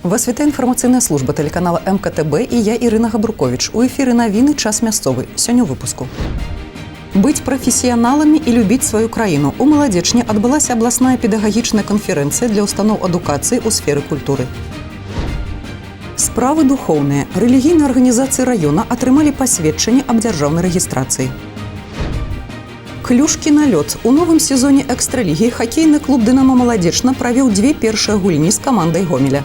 Вас вітає інфармаційна служба телеканалу МКТБ і я, Ірина Габрукович. У ефірі новини «Час мясцовий». Сёння ў выпуску. Быць прафесіяналамі і любіць сваю краіну. У Маладзечні адбылася абласная педагагічная канферэнцыя для устаноў адукацыі ў сферы культуры. Справы духоўныя. Рэлігійныя арганізацыі раёна атрымалі пасведчанне аб дзяржаўнай рэгістрацыі. Клюшкі на лёд. У новым сезоне экстралігі хакейны клуб «Дынамо Маладзечна» правёў дзве першыя гульні з камандай Гомеля.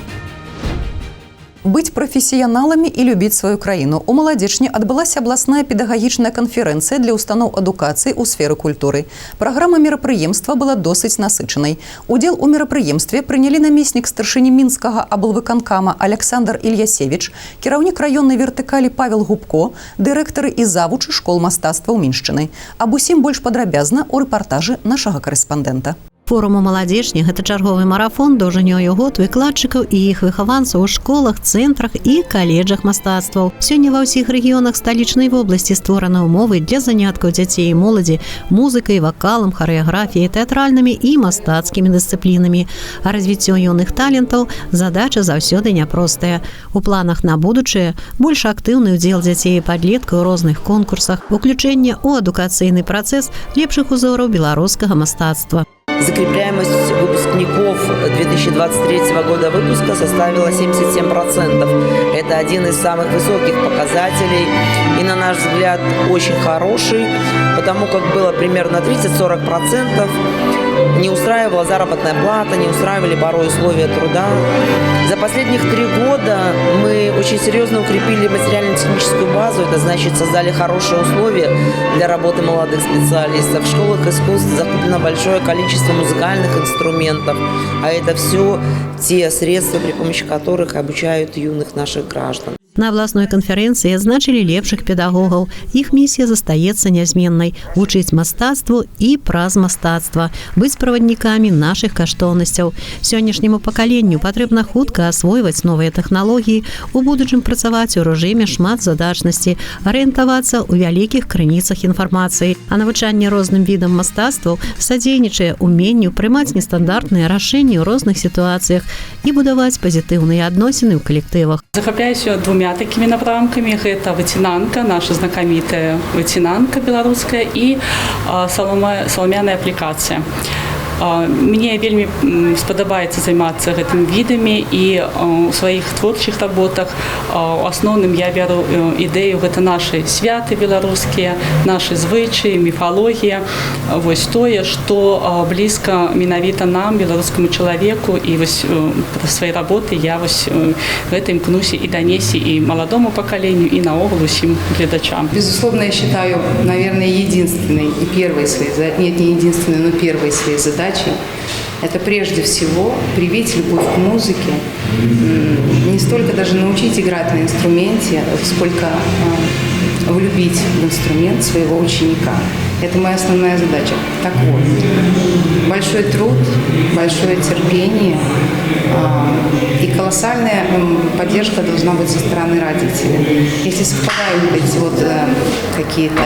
Быць прафесіяналамі і любіць сваю краіну. У Маладзечні адбылася абласная педагагічная канферэнцыя для устаноў адукацыі ў сферы культуры. Праграма мерапрыемства была досыць насычанай. Удзел у мерапрыемстве прынялі намеснік старшыні мінскага аблвыканкама Александр Ільясевіч, кіраўнік раённай вертыкалі Павел Губко, дырэктары і завучы школ мастацтва ў Міншчыны. Аб усім больш падрабязна ў рэпартажы нашага карэспандэнта. Форум у Маладзечні – гэта чарговы марафон доўжынёю год выкладчыкаў і іх выхаванцаў у школах, цэнтрах і каледжах мастацтваў. Сёння ва ўсіх рэгіёнах сталічнай вобласці створаны ўмовы для заняткаў дзяцей і моладзі музыкай, вакалам, харэаграфіяй, тэатральнымі і мастацкімі дысцыплінамі. А развіццё юных талентаў – задача заўсёды няпростая. У планах на будучае больш актыўны ўдзел дзяцей і падлеткаў у розных конкурсах, уключэнне ў адукацыйны працэс лепшых узораў беларускага мастацтва. Закрепляемость выпускников 2023 года выпуска составила 77%. Это один из самых высоких показателей и, на наш взгляд, очень хороший, потому как было примерно 30-40%. Не устраивала заработная плата, не устраивали порой условия труда. За последних 3 года мы очень серьезно укрепили материально-техническую базу. Это значит, создали хорошие условия для работы молодых специалистов. В школах искусств закуплено большое количество музыкальных инструментов. А это все те средства, при помощи которых обучают юных наших граждан. На абласной канферэнцыі адзначылі лепшых педагогаў. Іх місія застаецца нязменнай – вучыць мастацтву і праз мастацтва, быць праваднікамі нашых каштоўнасцяў. Сённяшняму пакаленню патрэбна хутка асвойваць новыя тэхналогіі, у будучым працаваць у рэжыме шматзадачнасці, арыентавацца ў вялікіх крыніцах інфармацыі. А навучанне розным відам мастацтваў садзейнічае уменню прымаць нестандартныя рашэнні ў розных сітуацыях і будаваць пазітыўныя адносіны ў калектывах. Захапляюся двумя такими напрамками. Это вытянанка, наша знакомитая вытянанка белорусская, и соломяная аппликация. Мне вельмі спадабаецца займацца гэтымі відамі, і ў сваіх творчых работах у асноўным я бяру ідэю, гэта нашы святы беларускія, нашы звычаі, міфалогія, вось тое, што блізка менавіта нам, беларускаму чалавеку, і вось праз свае работы я вось гэта імкнуся і данесці і маладому пакаленню, і наогул усім гледачам. Безусловно, я считаю, наверное, единственной и первой своей, нет, не единственной, но первой своей задачей это прежде всего привить любовь к музыке, не столько даже научить играть на инструменте, сколько влюбить в инструмент своего ученика. Это моя основная задача. Так вот, большой труд, большое терпение и колоссальная поддержка должна быть со стороны родителей. Если совпадают эти вот какие-то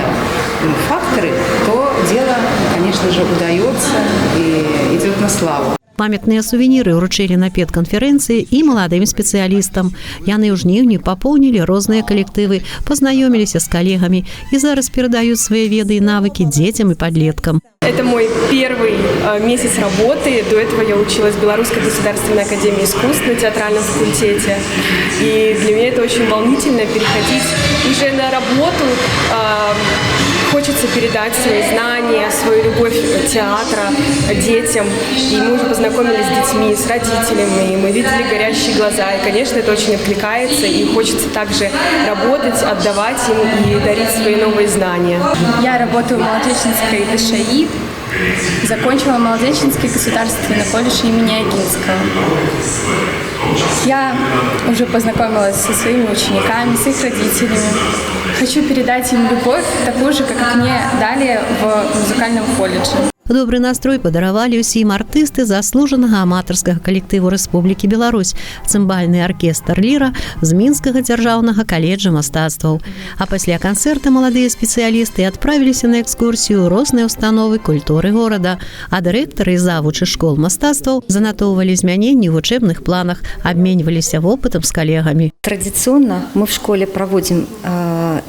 факторы, то дело, конечно же, удается и идет на славу. Памятныя сувеніры ўручылі на педканферэнцыі і маладым спецыялістам. Яны ў жніўні папоўнілі розныя калектывы, пазнаёміліся з калегамі і зараз перадаюць свае веды і навыкі дзецям і падлеткам. Это мой первый месяц работы. До этого я училась в Белорусской государственной академии искусств на театральном факультете. И для меня это очень волнительно переходить уже на работу. Хочется передать свои знания, свою любовь театра детям. И мы уже познакомились с детьми, с родителями, мы видели горящие глаза. И, конечно, это очень откликается, и хочется также работать, отдавать им и дарить свои новые знания. Я работаю в Маладзечинской ДШИ, закончила Маладзечинский государственный колледж имени Агинского. Я уже познакомилась со своими учениками, с их родителями. Хочу передать им любовь, такую же, как мне дали в музыкальном колледже. Добры настрой падаравалі ўсім артысты заслужанага аматарскага калектыву Рэспублікі Беларусь, цымбальны аркестр «Ліра» з Мінскага дзяржаўнага каледжа мастацтваў. А пасля канцэрта маладыя спецыялісты адправіліся на экскурсію ў розныя установы культуры горада, а дырэктары і завучы школ мастацтваў занатоўвалі змяненні ў вучэбных планах, обменивались опытом с коллегами. Традиционно мы в школе проводим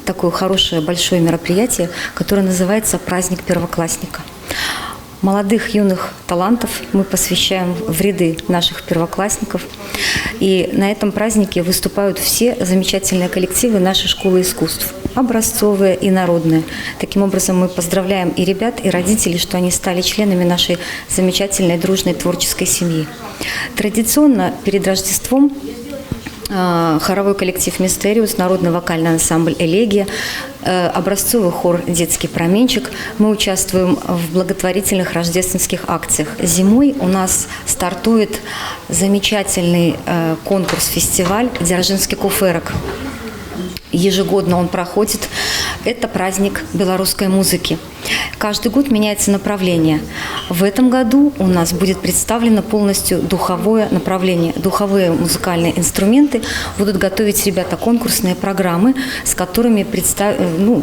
такое хорошее большое мероприятие, которое называется «Праздник первоклассника». Молодых юных талантов мы посвящаем в ряды наших первоклассников. И на этом празднике выступают все замечательные коллективы нашей школы искусств, образцовые и народные. Таким образом, мы поздравляем и ребят, и родителей, что они стали членами нашей замечательной дружной творческой семьи. Традиционно перед Рождеством хоровой коллектив «Мистериус», народный вокальный ансамбль «Элегия», образцовый хор «Детский променчик». Мы участвуем в благотворительных рождественских акциях. Зимой у нас стартует замечательный конкурс-фестиваль «Дзяржинский куферок». Ежегодно он проходит. Это праздник белорусской музыки. Каждый год меняется направление. В этом году у нас будет представлено полностью духовое направление. Духовые музыкальные инструменты будут готовить ребята конкурсные программы, с которыми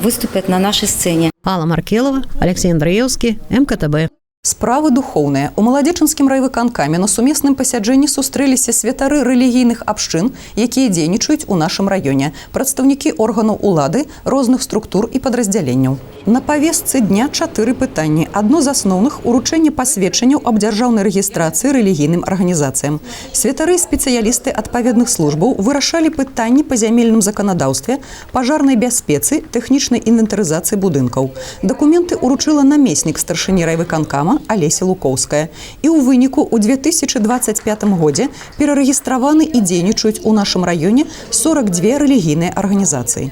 выступят на нашей сцене. Алла Маркелова, Алексей Андреевский, МКТБ. Справы духоўныя. У Маладзечынскім райвыканкаме на сумесным пасяджэнні сустрэліся святары рэлігійных абшчын, якія дзейнічаюць у нашым раёне, прадстаўнікі органаў улады, розных структур і падраздзяленняў. На павестцы дня 4 пытанні. Адно з асноўных – уручэнне пасведчанняў аб дзяржаўнай рэгістрацыі рэлігійным арганізацыям. Святары і спецыялісты адпаведных службаў вырашалі пытанні па зямельным заканадаўстве, пажарнай бяспецы, тэхнічнай інвентарызацыі будынкаў. Дакументы уручыла намеснік старшыні райвыканкама Алеся Лукоўская. І ў выніку ў 2025 годзе перарэгістраваны і дзейнічаюць у нашым раёне 42 рэлігійныя арганізацыі.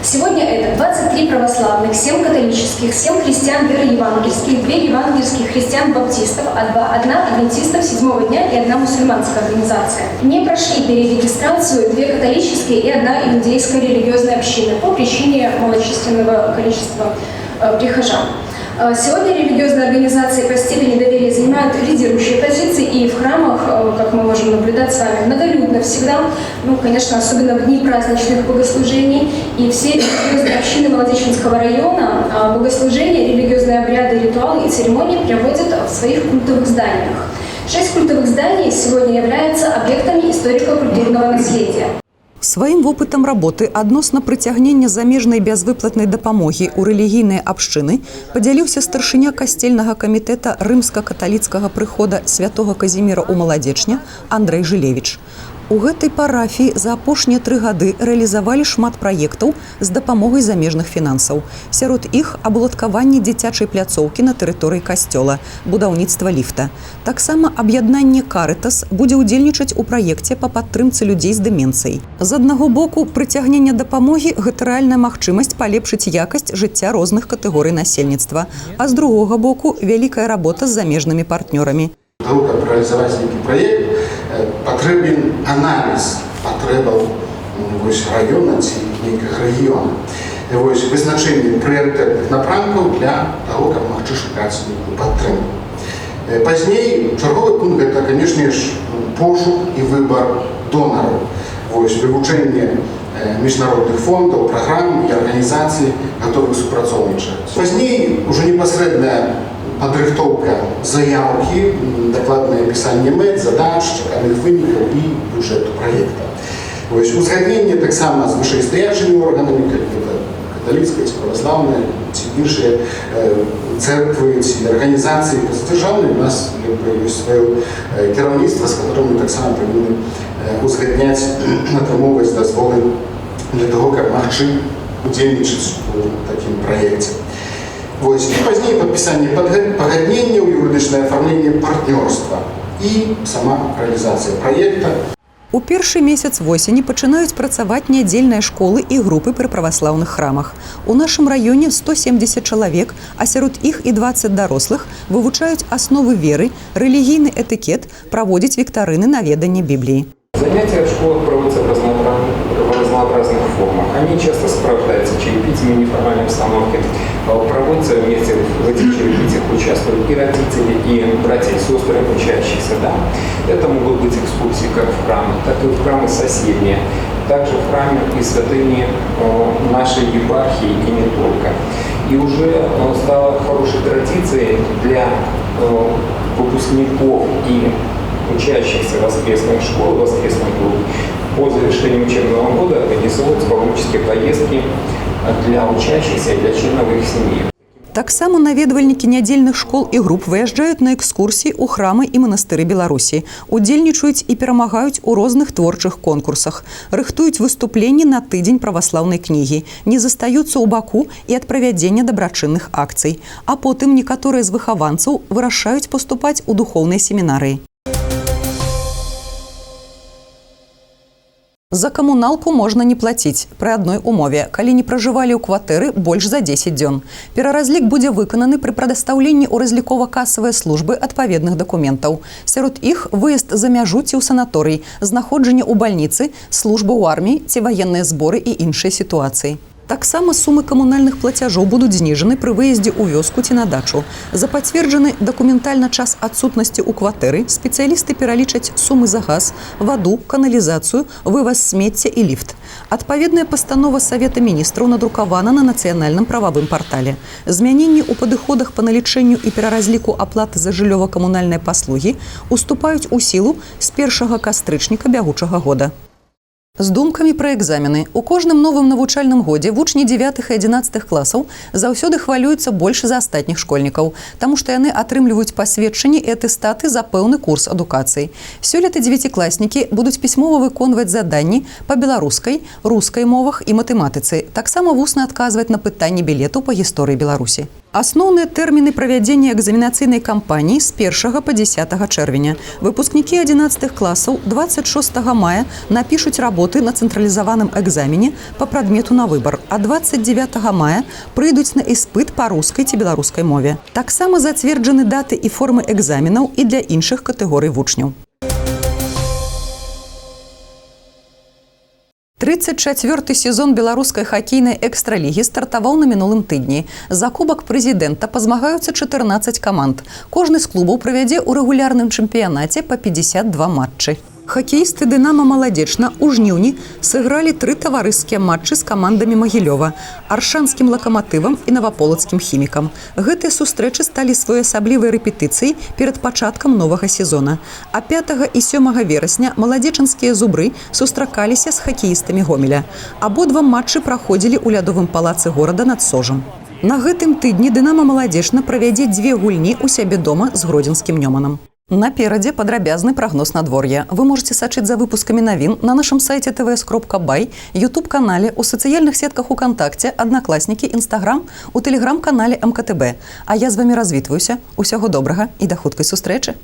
Сегодня это 23 православных, 7 католических, 7 христиан веры евангельских, 2 евангельских христиан-баптистов, 1 адвентистов 7-го дня и 1 мусульманская организация. Не прошли перерегистрацию 2 католические и 1 иудейская религиозная община по причине малочисленного количества прихожан. Сегодня религиозные организации по степени доверия занимают лидирующие позиции, и в храмах, как мы можем наблюдать с вами, многолюдно всегда, конечно, особенно в дни праздничных богослужений, и все религиозные общины Молодечинского района богослужения, религиозные обряды, ритуалы и церемонии проводят в своих культовых зданиях. 6 культовых зданий сегодня являются объектами историко-культурного наследия. Сваім вопытам работы адносна прыцягнення замежнай бязвыплатнай дапамогі ў рэлігійныя абшчыны падзяліўся старшыня касцельнага камітэта рымска-каталіцкага прыхода святога Казіміра ў Маладзечня Андрэй Жылевіч. У гэтай парафіі за апошнія 3 гады рэалізавалі шмат праектаў з дапамогай замежных фінансаў. Сярод іх абуладкаванне дзіцячай пляцоўкі на тэрыторыі касцёла, будаўніцтва ліфта. Таксама аб'яднанне «Карытас» будзе ўдзельнічаць у праекце па падтрымцы людзей з дэмэнцыяй. З аднаго боку, прыцягнення дапамогі – гэта рэальная магчымасць палепшыць якасць жыцця розных катэгорый насельніцтва, а з другога боку – вялікая работа з замежнымі партнёрамі. Того, как реализовать некий проект, потребен анализ потребов района ці неких регионов. Вызначение приоритетных напрамков для того, как могчы шукаць некую падтрымку. Пазней чарговы пункт – это, конечно же, пошук и выбор доноров. Вывучение международных фондов, программ и организаций, готовых супрацоўнічаць. Пазней уже непосредственно подрыхтовка заявки, докладное описание мэт, задач, чаканых выников и бюджету проекта. Узгаднение так само с вышестоящими органами, как это католицкая, православная, іншие церкви, организации державные, у нас есть свое керівництво, с которым мы так само повинны узгаднять, отримувати дозволи для того, как могчы удзельнічаць у таким проекте. И позднее подписание погоднения, юридичное оформление партнерства и сама реализация проекта. У першы месяц восені пачынаюць працаваць нядзельныя школы і групы пры праваслаўных храмах. У нашым раёне 170 чалавек, а сярод іх і 20 дарослых вывучаюць асновы веры, рэлігійны этыкет, праводзяць віктарыны на веданне Бібліі. Занятия в школах проводятся в разнообразных разнообразных формах. Они часто сопровождаются чаепитиями в неформальной обстановке. Проводятся вместе в этих чаепитиях, участвуют и родители, и братья и сестры учащихся. Да? Это могут быть экскурсии как в храмы, так и в храмы соседние. Также в храме и святыни нашей епархии и не только. И уже стало хорошей традицией для выпускников и учащихся воскресных школ, воскресных групп по завершению учебного года организовывать паломнические поездки для учащихся и для членов их семьи. Таксама наведвальнікі нядзельных школ і груп выязджаюць на экскурсіі ў храмы і манастыры Беларусі, удзельнічаюць і перамагаюць у розных творчых конкурсах, рыхтуюць выступленні на тыдзень праваслаўнай кнігі, не застаюцца ў баку і ад правядзення дабрачынных акцый. А потым некаторыя з выхаванцаў вырашаюць паступаць у духоўныя семінарыі. За камуналку можна не плаціць пры адной умове, калі не пражывалі ў кватэры больш за 10 дзён. Пераразлік будзе выкананы пры прадастаўленні ў разлікова-касавыя службы адпаведных дакументаў. Сярод іх выезд за мяжу ці ў санаторый, знаходжанне ў бальніцы, служба ў арміі ці ваенныя зборы і іншыя сітуацыі. Таксама сумы камунальных плацяжоў будуць зніжаны пры выездзе ў вёску ці на дачу. За пацверджаны дакументальна час адсутнасці ў кватэры спецыялісты пералічаць сумы за газ, ваду, каналізацыю, вываз смецця і ліфт. Адпаведная пастанова Савета міністраў надрукавана на нацыянальным прававым партале. Змяненні ў падыходах па налічэнню і пераразліку аплаты за жыллёва-камунальныя паслугі уступаюць у сілу з 1 кастрычніка бягучага года. З думкамі пра экзамены. У кожным новым навучальным годзе вучні 9 і 11 класаў заўсёды хвалююцца больш за астатніх школьнікаў, таму што яны атрымліваюць пасведчанні і атэстаты за пэўны курс адукацыі. Сёлета дзевяцікласнікі будуць пісьмова выконваць заданні па беларускай, рускай мовах і матэматыцы, таксама вусна адказваць на пытанні білету па гісторыі Беларусі. Асноўныя тэрміны правядзення экзаменацыйнай кампаніі з 1 па 10 чэрвеня. Выпускнікі 11 класаў 26 мая напішуць работы на цэнтралізаваным экзамене па прадмету на выбар, а 29 мая прыйдуць на іспыт па рускай ці беларускай мове. Таксама зацверджаны даты і формы экзаменаў і для іншых катэгорый вучняў. 34-й сезон беларускай хакейнай экстралігі стартаваў на мінулым тыдні. За кубак прэзідэнта пазмагаюцца 14 каманд. Кожны з клубаў правядзе ў рэгулярным чэмпіянаце па 52 матчы. Хакеісты «Дынамо Маладзечна» у жніўні сыгралі 3 таварыскія матчы з камандамі Магілёва, аршанскім лакаматывам і наваполацкім хімікам. Гэтыя сустрэчы сталі своеасаблівай рэпетыцыяй перад пачаткам новага сезона. А 5 і 7 верасня маладзечанскія зубры сустракаліся з хакеістамі Гомеля. Абодва матчы праходзілі ў лядовым палацы горада над Сожам. На гэтым тыдні «Дынамо Маладзечна» правядзе 2 гульні ў сябе дома з гродзенскім Нёманам. Наперадзе падрабязны прагноз надвор'я. Вы можете сачыць за выпускамі навін на нашым сайце tvs.by, YouTube-канале, у сацыяльных сетках УКонтакце, Аднакласнікі, Інстаграм, у тэлеграм-канале МКТБ. А я з вамі развітваюся. Усяго добрага і да хуткай сустрэчы.